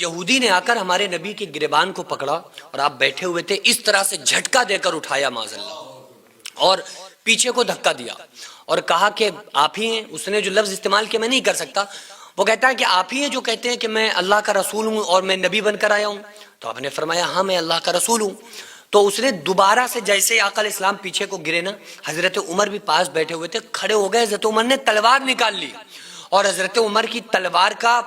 یہودی نے آ کر ہمارے نبی کی گریبان کو پکڑا اور آپ بیٹھے ہوئے تھے، اس طرح سے جھٹکا دے کر اٹھایا معاذ اللہ، اور پیچھے کو دھکا دیا اور کہا کہ آپ ہی ہیں. اس نے جو لفظ استعمال کیا میں نہیں کر سکتا، وہ کہتا ہے کہ آپ ہی ہیں جو کہتے ہیں کہ میں اللہ کا رسول ہوں اور میں نبی بن کر آیا ہوں. تو آپ نے فرمایا ہاں میں اللہ کا رسول ہوں. تو اس نے دوبارہ سے جیسے آقا علیہ السلام پیچھے کو گرے نا، حضرت عمر بھی پاس بیٹھے ہوئے تھے، کھڑے ہو گئے. حضرت عمر نے تلوار نکال لی، اور حضرت عمر کی تلوار کا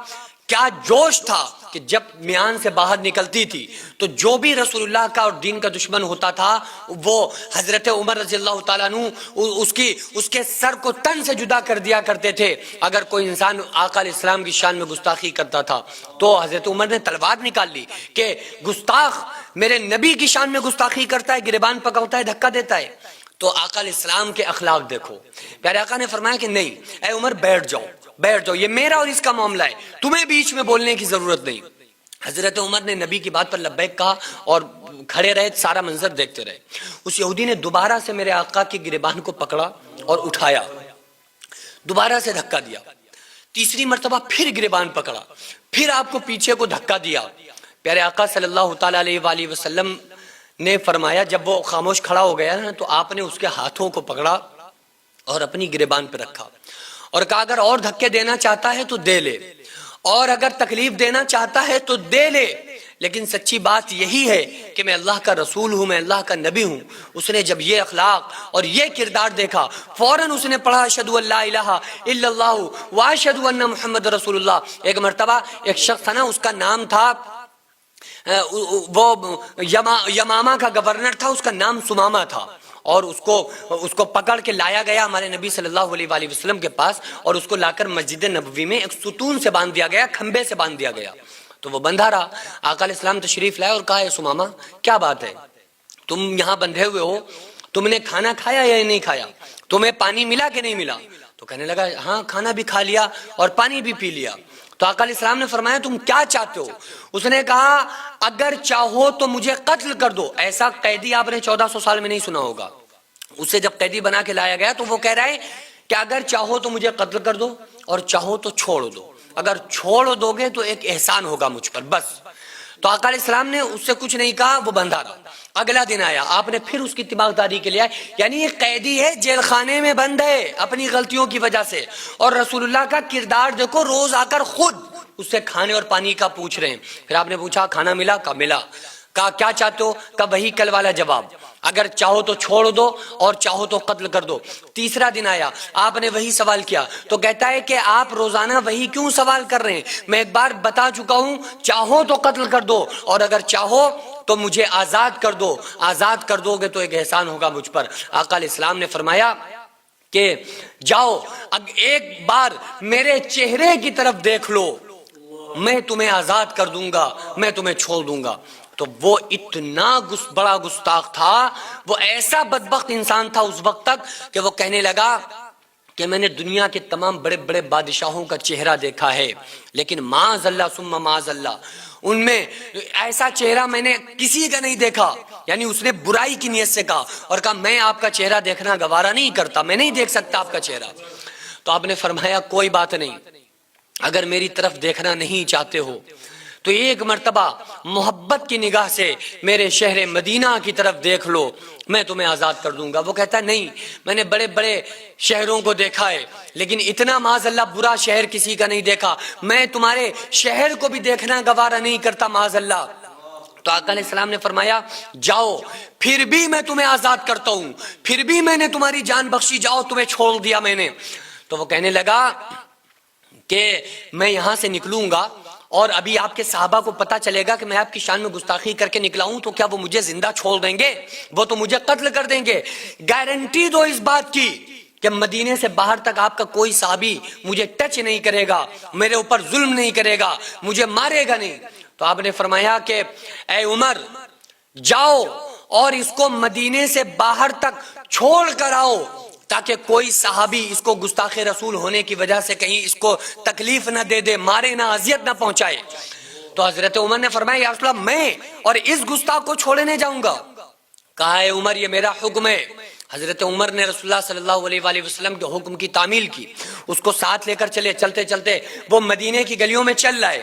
کیا جوش تھا کہ جب میان سے باہر نکلتی تھی تو جو بھی رسول اللہ کا اور دین کا دشمن ہوتا تھا وہ حضرت عمر رضی اللہ تعالیٰ عنہ اس کے سر کو تن سے جدا کر دیا کرتے تھے. اگر کوئی انسان آقا علیہ السلام کی شان میں گستاخی کرتا تھا تو حضرت عمر نے تلوار نکال لی کہ گستاخ میرے نبی کی شان میں گستاخی کرتا ہے، گریبان پکڑتا ہے، دھکا دیتا ہے. تو آقا علیہ السلام کے اخلاق دیکھو. پیارے آقا نے فرمایا کہ نہیں اے عمر بیٹھ جاؤ بیٹھ جاؤ، یہ میرا اور اس کا معاملہ ہے، تمہیں بیچ میں بولنے کی ضرورت نہیں. حضرت عمر نے نبی کی بات پر لبیک کہا اور کھڑے رہے، سارا منظر دیکھتے رہے. اس یہودی نے دوبارہ سے میرے آقا کی گریبان کو پکڑا اور اٹھایا، دوبارہ سے دھکا دیا، تیسری مرتبہ پھر گریبان پکڑا، پھر آپ کو پیچھے کو دھکا دیا. پیارے آقا صلی اللہ تعالیٰ علیہ وآلہ وسلم نے فرمایا، جب وہ خاموش کھڑا ہو گیا نا تو آپ نے اس کے ہاتھوں کو پکڑا اور اپنی گریبان پہ رکھا اور کہا اگر اور دھکے دینا چاہتا ہے تو دے لے، اور اگر تکلیف دینا چاہتا ہے تو دے لے، لیکن سچی بات یہی ہے کہ میں اللہ کا رسول ہوں، میں اللہ کا نبی ہوں. اس نے جب یہ اخلاق اور یہ کردار دیکھا فوراً اس نے پڑھا اشہدو ان لا الہ الا اللہ واشہدو ان محمد رسول اللہ. ایک مرتبہ ایک شخص تھا نا، اس کا نام تھا، وہ یمامہ کا گورنر تھا، اس کا نام سمامہ تھا، اور اس کو پکڑ کے لایا گیا ہمارے نبی صلی اللہ علیہ وآلہ وسلم کے پاس، اور اس کو لا کر مسجد نبوی میں ایک ستون سے باندھ دیا گیا، کھمبے سے باندھ دیا گیا. تو وہ بندھا رہا. آقا علیہ السلام تشریف لائے اور کہا اے سمامہ کیا بات ہے، تم یہاں بندھے ہوئے ہو، تم نے کھانا کھایا یا نہیں کھایا، تمہیں پانی ملا کہ نہیں ملا؟ تو کہنے لگا ہاں کھانا بھی کھا لیا اور پانی بھی پی لیا. تو آقا علیہ السلام نے فرمایا تم کیا چاہتے ہو؟ اس نے کہا اگر چاہو تو مجھے قتل کر دو. ایسا قیدی آپ نے 1400 سال میں نہیں سنا ہوگا. اسے جب قیدی بنا کے لایا گیا تو وہ کہہ رہا ہے کہ اگر چاہو تو مجھے قتل کر دو اور چاہو تو چھوڑ دو، اگر چھوڑ دو گے تو ایک احسان ہوگا مجھ پر بس. تو آقا علیہ السلام نے اس سے کچھ نہیں کہا، وہ بندھا رہا. اگلا دن آیا، آپ نے پھر اس کی تباغداری کے لیے آئے، یعنی یہ قیدی ہے، جیل خانے میں بند ہے اپنی غلطیوں کی وجہ سے، اور رسول اللہ کا کردار دیکھو، روز آ کر خود اس سے کھانے اور پانی کا پوچھ رہے ہیں. پھر آپ نے پوچھا کھانا ملا؟ کہا ملا. کہا کیا چاہتے ہو؟ کہا وہی کل والا جواب، اگر چاہو تو چھوڑ دو اور چاہو تو قتل کر دو. تیسرا دن آیا، آپ نے وہی سوال کیا. تو کہتا ہے کہ آپ روزانہ وہی کیوں سوال کر رہے ہیں؟ میں ایک بار بتا چکا ہوں، چاہو تو قتل کر دو اور اگر چاہو تو مجھے آزاد کر دو، آزاد کر دو گے تو ایک احسان ہوگا مجھ پر. آقا علیہ السلام نے فرمایا کہ جاؤ ایک بار میرے چہرے کی طرف دیکھ لو، میں تمہیں آزاد کر دوں گا، میں تمہیں چھوڑ دوں گا. تو وہ اتنا بڑا گستاخ تھا، وہ ایسا بدبخت انسان تھا اس وقت تک کہ وہ کہنے لگا کہ میں نے دنیا کے تمام بڑے بڑے بادشاہوں کا چہرہ دیکھا ہے لیکن معاذ اللہ ثم معاذ اللہ ان میں ایسا چہرہ میں نے کسی کا نہیں دیکھا. یعنی اس نے برائی کی نیت سے کہا اور کہا میں آپ کا چہرہ دیکھنا گوارا نہیں کرتا، میں نہیں دیکھ سکتا آپ کا چہرہ. تو آپ نے فرمایا کوئی بات نہیں، اگر میری طرف دیکھنا نہیں چاہتے ہو تو ایک مرتبہ محبت کی نگاہ سے میرے شہر مدینہ کی طرف دیکھ لو، میں تمہیں آزاد کر دوں گا. وہ کہتا ہے نہیں، میں نے بڑے بڑے شہروں کو دیکھا ہے لیکن اتنا معاذ اللہ برا شہر کسی کا نہیں دیکھا، میں تمہارے شہر کو بھی دیکھنا گوارا نہیں کرتا معاذ اللہ. تو آقا علیہ السلام نے فرمایا جاؤ پھر بھی میں تمہیں آزاد کرتا ہوں، پھر بھی میں نے تمہاری جان بخشی، جاؤ تمہیں چھوڑ دیا میں نے. تو وہ کہنے لگا کہ میں یہاں سے نکلوں گا اور ابھی آپ کے صحابہ کو پتا چلے گا کہ میں آپ کی شان میں گستاخی کر کے نکلا ہوں تو کیا وہ مجھے زندہ چھوڑ دیں گے؟ وہ تو مجھے قتل کر دیں گے. گارنٹی دو اس بات کی کہ مدینے سے باہر تک آپ کا کوئی صحابی مجھے ٹچ نہیں کرے گا، میرے اوپر ظلم نہیں کرے گا، مجھے مارے گا نہیں. تو آپ نے فرمایا کہ اے عمر جاؤ اور اس کو مدینے سے باہر تک چھوڑ کر آؤ تاکہ کوئی صحابی اس کو گستاخ رسول ہونے کی وجہ سے کہیں اس کو تکلیف نہ دے دے، مارے نہ، اذیت نہ پہنچائے. تو حضرت عمر نے فرمایا یا رسول اللہ میں اور اس گستاخ کو چھوڑنے جاؤں گا؟ کہا ہے عمر یہ میرا حکم ہے. حضرت عمر نے رسول اللہ صلی اللہ علیہ وآلہ وسلم کے حکم کی تعمیل کی، اس کو ساتھ لے کر چلے. چلتے چلتے وہ مدینے کی گلیوں میں چل رہے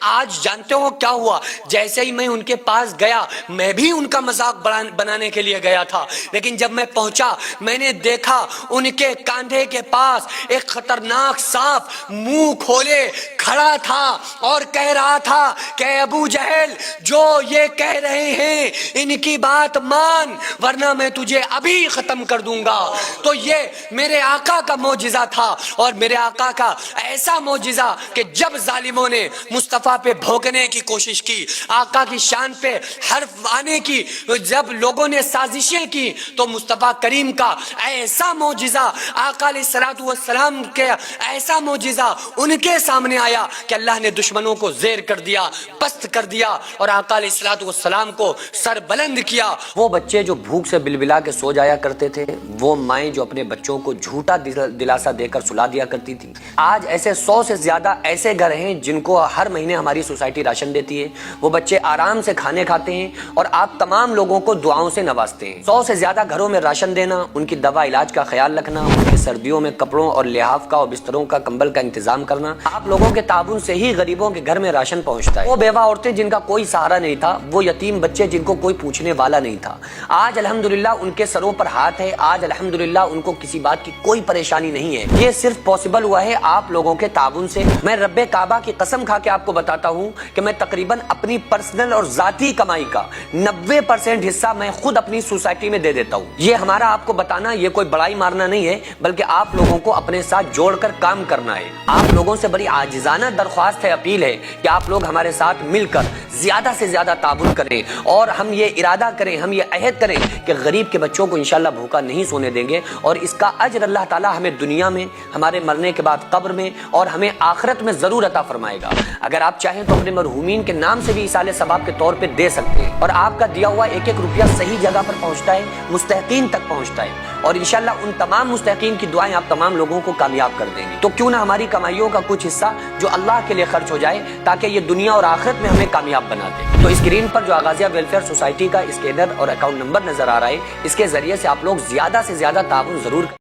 آج جانتے ہو کیا ہوا؟ جیسے ہی میں ان کے پاس گیا، میں بھی ان کا مذاق بنانے کے لیے گیا تھا، لیکن جب میں پہنچا میں نے دیکھا ان کے کاندھے کے پاس ایک خطرناک سانپ منہ کھولے کھڑا تھا اور کہہ رہا تھا کہ ابو جہل جو یہ کہہ رہے ہیں ان کی بات مان ورنہ میں تجھے ابھی ختم کر دوں گا۔ تو یہ میرے آقا کا معجزہ تھا، اور میرے آقا کا ایسا معجزہ کہ جب ظالموں نے مصطفیٰ پہ بھونکنے کی کوشش کی، آقا کی شان پہ حرف آنے کی جب لوگوں نے سازشیں کی، تو مصطفیٰ کریم کا ایسا معجزہ، آقا علیہ الصلوۃ والسلام کے ایسا معجزہ ان کے سامنے آیا کہ اللہ نے دشمنوں کو زیر کر دیا، پست کر دیا، اور آقا علیہ الصلوۃ والسلام کو سر بلند کیا۔ وہ بچے جو بھوک سے بلبلا کے سو جایا کرتے تھے، وہ مائیں جو اپنے بچوں کو جھوٹا دلاسا دے کر سلا دیا کرتی تھی، آج ایسے 100 سے زیادہ ایسے گھر ہیں جن کو ہر مہینے ہماری سوسائٹی راشن دیتی ہے، وہ بچے آرام سے کھانے کھاتے ہیں، اور آپ تمام لوگوں کو دعاؤں سے نوازتے ہیں۔ 100 سے زیادہ گھروں میں راشن دینا، ان کی دوا علاج کا خیال رکھنا، ان کی سردیوں میں کپڑوں اور لحاف کا اور بستروں کا کمبل کا انتظام کرنا، آپ لوگوں کے تعاون سے ہی غریبوں کے گھر میں راشن پہنچتا ہے۔ وہ بیوہ عورتیں جن کا کوئی سہارا نہیں تھا، وہ یتیم بچے جن کو کوئی پوچھنے والا نہیں تھا، آج الحمدللہ ان کے سروں پر ہاتھ ہے، آج الحمدللہ ان کو کسی بات کی کوئی پریشانی نہیں ہے۔ یہ صرف پاسبل ہوا ہے آپ لوگوں کے تعاون سے۔ میں رب کعبہ کی قسم کھا کے آپ کو بتاتا ہوں کہ میں تقریباً اپنی پرسنل اور ذاتی کمائی کا 90% حصہ میں خود اپنی سوسائٹی میں دے دیتا ہوں۔ یہ ہمارا آپ کو بتانا یہ کوئی بڑائی مارنا نہیں ہے، بلکہ آپ لوگوں کو اپنے ساتھ جوڑ کر کام کرنا ہے۔ آپ لوگوں سے بڑی عاجزانہ درخواست ہے، اپیل ہے کہ آپ لوگ ہمارے ساتھ مل کر زیادہ سے زیادہ تعاون کریں، اور ہم یہ ارادہ کریں، ہم یہ عہد کریں کہ غریب کے بچوں کو انشاءاللہ بھوکا نہیں سونے دیں گے، اور اس کا اجر اللہ تعالی ہمیں دنیا میں، ہمارے مرنے کے بعد قبر میں، اور ہمیں آخرت میں ضرور عطا فرمائے گا۔ اگر آپ چاہیں تو اپنے مرحومین کے نام سے بھی ایصال ثواب کے طور پہ دے سکتے ہیں، اور آپ کا دیا ہوا ایک ایک روپیہ صحیح جگہ پر پہنچتا ہے، مستحقین تک پہنچتا ہے، اور انشاءاللہ ان تمام مستحقین کی دعائیں آپ تمام لوگوں کو کامیاب کر دیں گے۔ تو کیوں نہ ہماری کمائیوں کا کچھ حصہ جو اللہ کے لیے خرچ ہو جائے، تاکہ یہ دنیا اور آخرت میں ہمیں کامیاب بنا دے۔ تو اسکرین پر جو آغازیہ ویلفیئر سوسائٹی کا اسکینر اور اکاؤنٹ نمبر نظر آ رہا ہے، اس کے ذریعے سے آپ لوگ زیادہ سے زیادہ تعاون ضرور